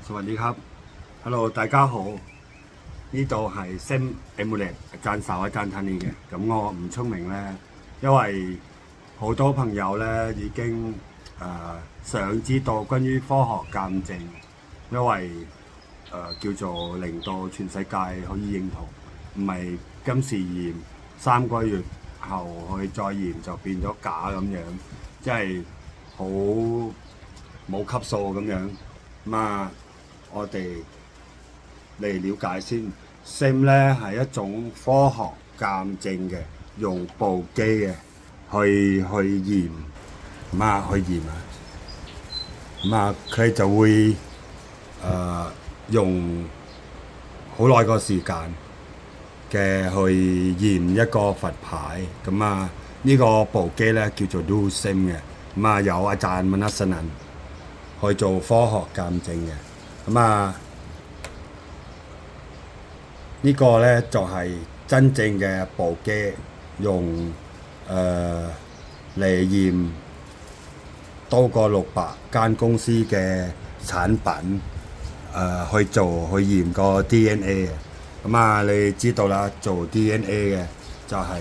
สวัสดีครับ Hello 大家好，呢度係 Sim Emulate 讚手讚嘆你嘅。咁我唔聰明咧，因為好多朋友咧已經想知道關於科學鑑證，因為叫做令到全世界可以認同，唔係今時驗3個月後去再驗就變咗假咁樣，即係好冇級數咁樣。咁我哋嚟了解先，SIM 咧係一種科學鑑證嘅，用部機嘅去驗，去驗佢就會用好耐個時間嘅去驗一個佛牌，呢個部機咧叫做 DoSIM 嘅，有阿贊文阿神人去做科學鑑證嘅，呢個咧就係真正嘅部機，用嚟驗多過600間公司嘅產品去驗個 DNA 嘅。你知道啦，做 DNA 嘅就係